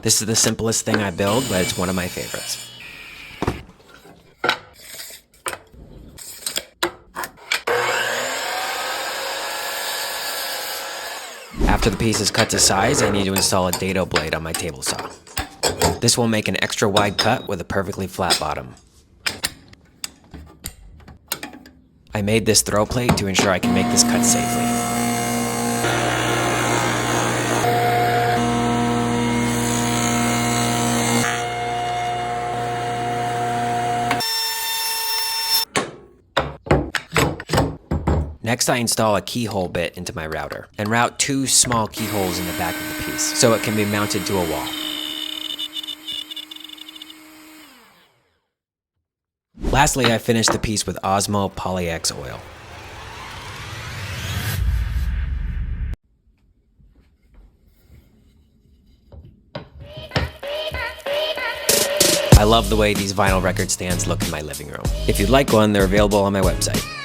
This is the simplest thing I build, but it's one of my favorites. After the piece is cut to size, I need to install a dado blade on my table saw. This will make an extra wide cut with a perfectly flat bottom. I made this throw plate to ensure I can make this cut safely. Next, I install a keyhole bit into my router and route 2 small keyholes in the back of the piece so it can be mounted to a wall. Lastly, I finish the piece with Osmo Poly-X oil. I love the way these vinyl record stands look in my living room. If you'd like one, they're available on my website.